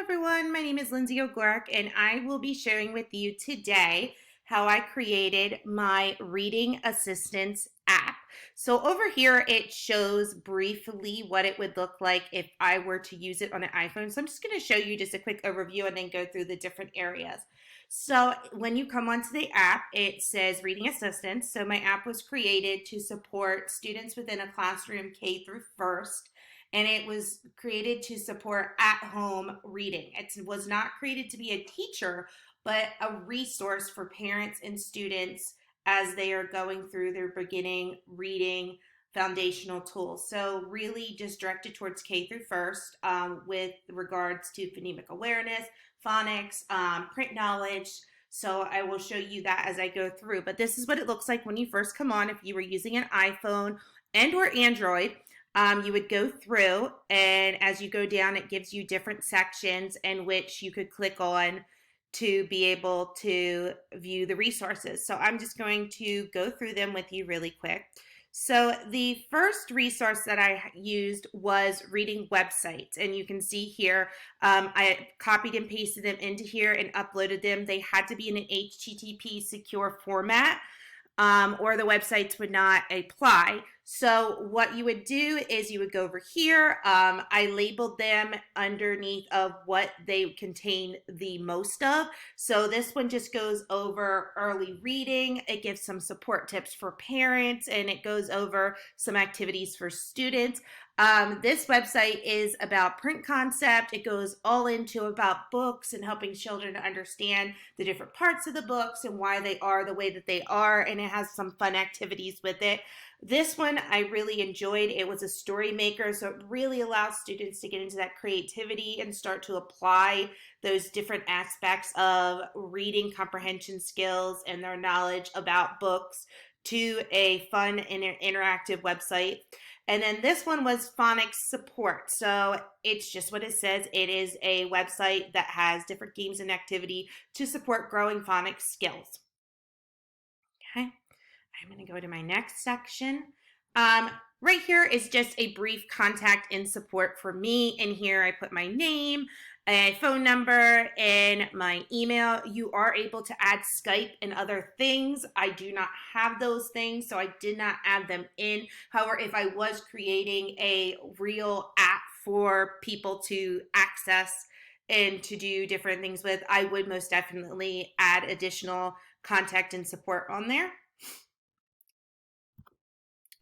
everyone, my name is Lindsay O'Gork and I will be sharing with you today how I created my reading assistance app. So over here it shows briefly what it would look like if I were to use it on an iPhone. So I'm just going to show you just a quick overview and then go through the different areas. So when you come onto the app, it says reading assistance. So my app was created to support students within a classroom K through first, and it was created to support at-home reading. It was not created to be a teacher, but a resource for parents and students as they are going through their beginning reading foundational tools. So really just directed towards K through first with regards to phonemic awareness, phonics, print knowledge. So I will show you that as I go through. But this is what it looks like when you first come on if you were using an iPhone and or Android. You would go through, and as you go down, it gives you different sections in which you could click on to be able to view the resources. So I'm just going to go through them with you really quick. So the first resource that I used was reading websites, and you can see here I copied and pasted them into here and uploaded them. They had to be in an HTTP secure format, or the websites would not apply. So what you would do is you would go over here. I labeled them underneath of what they contain the most of. So this one just goes over early reading. It gives some support tips for parents, and it goes over some activities for students. This website is about print concept. It goes all into about books and helping children to understand the different parts of the books and why they are the way that they are, and it has some fun activities with it. This one I really enjoyed. It was a story maker, so it really allows students to get into that creativity and start to apply those different aspects of reading comprehension skills and their knowledge about books to a fun and interactive website. And then this one was phonics support. So it's just what it says. It is a website that has different games and activity to support growing phonics skills. Okay, I'm going to go to my next section. Right here is just a brief contact and support for me. And here I put my name, a phone number, and my email. You are able to add Skype and other things. I do not have those things, so I did not add them in. However, if I was creating a real app for people to access and to do different things with, I would most definitely add additional contact and support on there.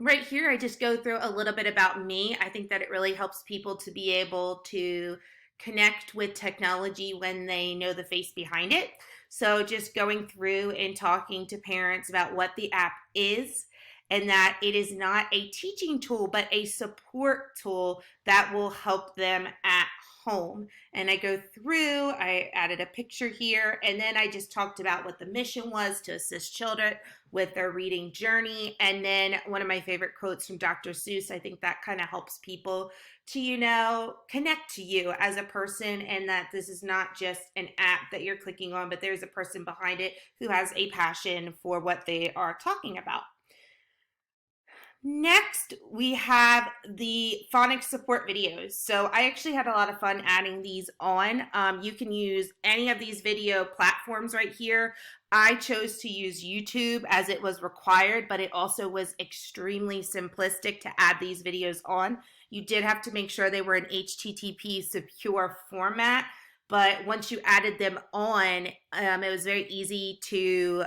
Right here, I just go through a little bit about me. I think that it really helps people to be able to connect with technology when they know the face behind it. So just going through and talking to parents about what the app is, and that it is not a teaching tool, but a support tool that will help them at home. And I go through, I added a picture here, and then I just talked about what the mission was to assist children with their reading journey. And then one of my favorite quotes from Dr. Seuss, I think that kind of helps people to, connect to you as a person, and that this is not just an app that you're clicking on, but there's a person behind it who has a passion for what they are talking about. Next, we have the phonics support videos. So I actually had a lot of fun adding these on. You can use any of these video platforms right here. I chose to use YouTube as it was required, but it also was extremely simplistic to add these videos on. You did have to make sure they were in HTTP secure format. But once you added them on, it was very easy to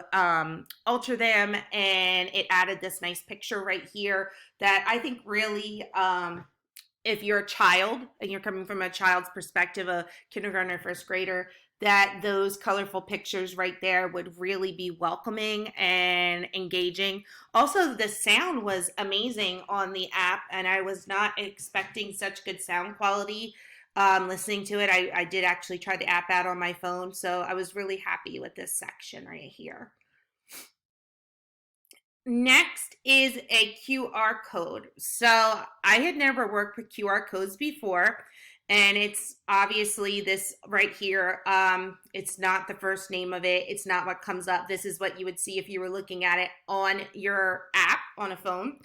alter them, and it added this nice picture right here that I think really, if you're a child and you're coming from a child's perspective, a kindergarten or first grader, that those colorful pictures right there would really be welcoming and engaging. Also, the sound was amazing on the app, and I was not expecting such good sound quality. Listening to it, I did actually try the app out on my phone, so I was really happy with this section right here. Next is a QR code. So I had never worked with QR codes before, and it's obviously this right here. It's not the first name of it. It's not what comes up. This is what you would see if you were looking at it on your app on a phone.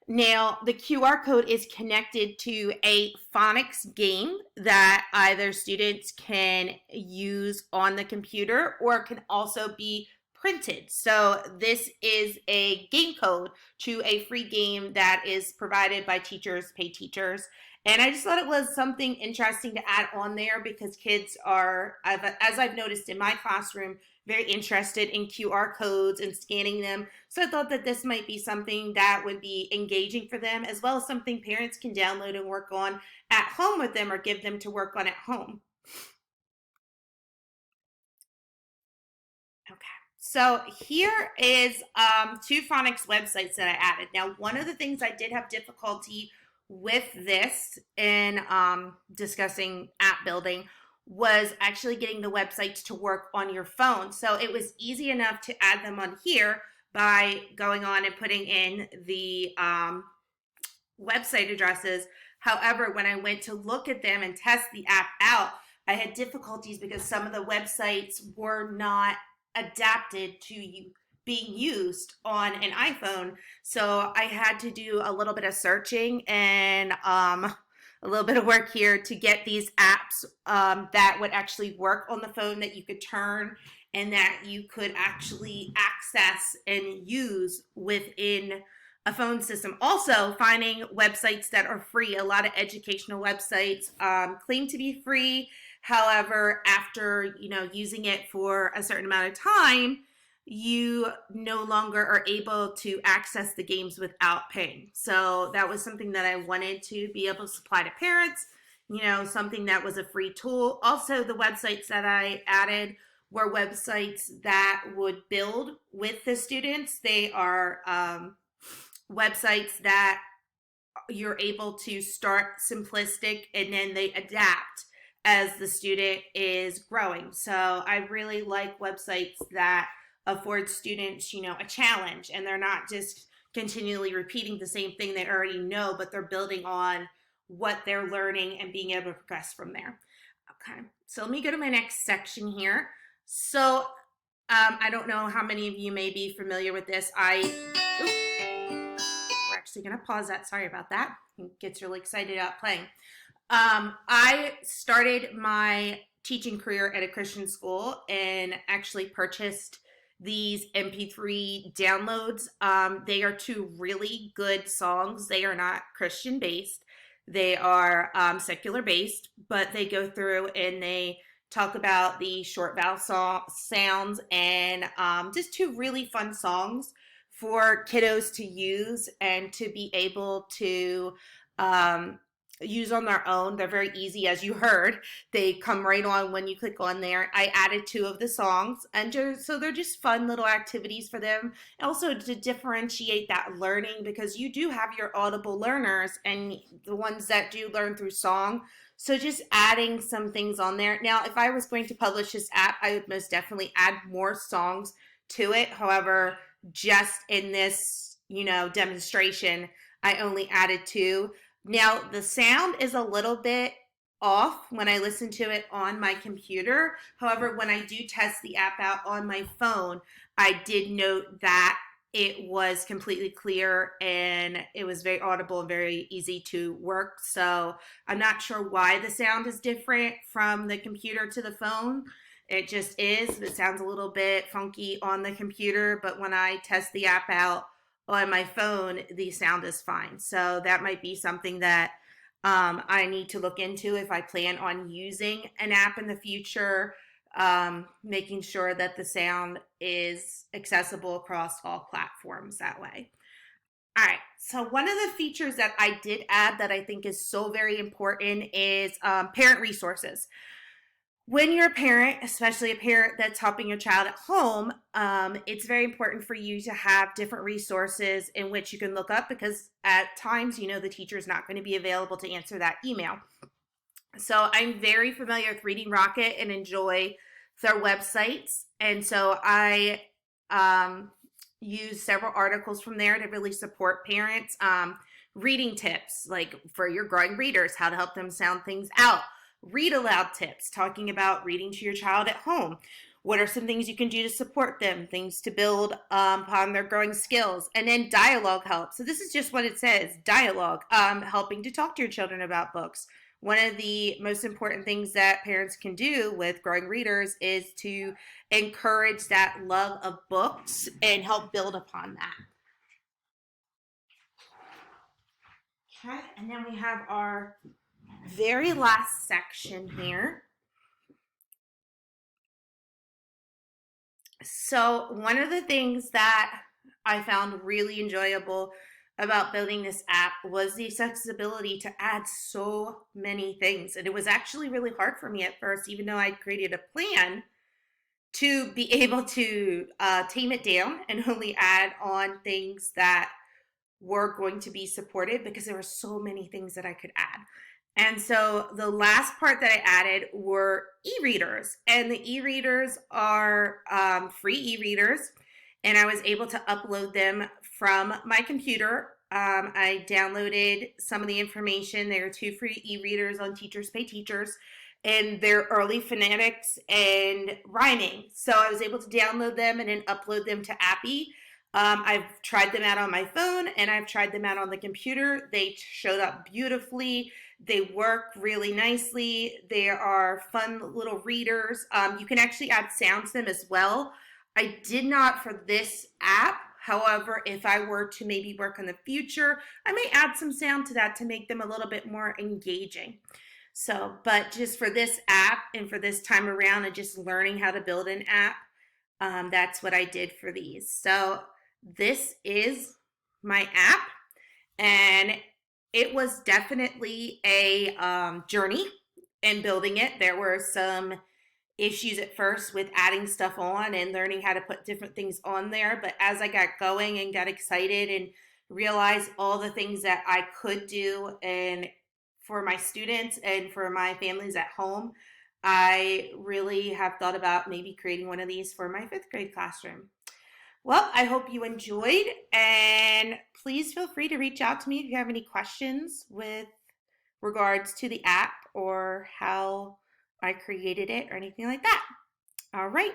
Now, the QR code is connected to a phonics game that either students can use on the computer or can also be printed. So this is a game code to a free game that is provided by teachers, paid teachers. And I just thought it was something interesting to add on there because kids are, as I've noticed in my classroom, very interested in QR codes and scanning them. So I thought that this might be something that would be engaging for them, as well as something parents can download and work on at home with them or give them to work on at home. Okay. So here is two phonics websites that I added. Now, one of the things I did have difficulty with this in discussing app building was actually getting the websites to work on your phone. So it was easy enough to add them on here by going on and putting in the website addresses. However, when I went to look at them and test the app out, I had difficulties because some of the websites were not adapted to being used on an iPhone. So I had to do a little bit of searching and a little bit of work here to get these apps that would actually work on the phone, that you could turn and that you could actually access and use within a phone system. Also, finding websites that are free. A lot of educational websites claim to be free. However, after using it for a certain amount of time, you no longer are able to access the games without paying. So that was something that I wanted to be able to supply to parents, something that was a free tool. Also, the websites that I added were websites that would build with the students. They are websites that you're able to start simplistic and then they adapt as the student is growing. So I really like websites that afford students, a challenge, and they're not just continually repeating the same thing they already know, but they're building on what they're learning and being able to progress from there. Okay, so let me go to my next section here. So I don't know how many of you may be familiar with this. We're actually going to pause that. Sorry about that. It gets really excited about playing. I started my teaching career at a Christian school and actually purchased these MP3 downloads. They are two really good songs. They are not Christian based. They are secular based, but they go through and they talk about the short vowel sounds and just two really fun songs for kiddos to use and to be able to use on their own. They're very easy, as you heard. They come right on when you click on there. I added two of the songs, and so they're just fun little activities for them. Also to differentiate that learning, because you do have your audible learners and the ones that do learn through song. So just adding some things on there. Now, if I was going to publish this app, I would most definitely add more songs to it. However, just in this, demonstration, I only added two. Now, the sound is a little bit off when I listen to it on my computer. However, when I do test the app out on my phone, I did note that it was completely clear and it was very audible and very easy to work. So I'm not sure why the sound is different from the computer to the phone. It just is. It sounds a little bit funky on the computer, but when I test the app out on my phone, the sound is fine. So that might be something that I need to look into if I plan on using an app in the future, making sure that the sound is accessible across all platforms that way. All right, so one of the features that I did add that I think is so very important is parent resources. When you're a parent, especially a parent that's helping your child at home, it's very important for you to have different resources in which you can look up, because at times, the teacher is not going to be available to answer that email. So I'm very familiar with Reading Rocket and enjoy their websites. And so I use several articles from there to really support parents. Reading tips, like for your growing readers, how to help them sound things out. Read aloud tips, talking about reading to your child at home. what are some things you can do to support them, things to build upon their growing skills, and then dialogue help. So this is just what it says, dialogue, helping to talk to your children about books. One of the most important things that parents can do with growing readers is to encourage that love of books and help build upon that. Okay, and then we have our very last section here. So, one of the things that I found really enjoyable about building this app was the accessibility to add so many things. And it was actually really hard for me at first, even though I created a plan to be able to tame it down and only add on things that were going to be supported, because there were so many things that I could add. And so the last part that I added were e-readers, and the e-readers are free e-readers, and I was able to upload them from my computer. I downloaded some of the information. There are 2 free e-readers on Teachers Pay Teachers, and they're early phonetics and rhyming. So I was able to download them and then upload them to Appy. I've tried them out on my phone and I've tried them out on the computer. They showed up beautifully. They work really nicely. They are fun little readers. You can actually add sounds to them as well. I did not for this app. However, if I were to maybe work in the future, I may add some sound to that to make them a little bit more engaging. So, but just for this app and for this time around and just learning how to build an app, that's what I did for these. So this is my app, and it was definitely a journey in building it. There were some issues at first with adding stuff on and learning how to put different things on there. But as I got going and got excited and realized all the things that I could do and for my students and for my families at home, I really have thought about maybe creating one of these for my 5th grade classroom. Well, I hope you enjoyed, and please feel free to reach out to me if you have any questions with regards to the app or how I created it or anything like that. All right.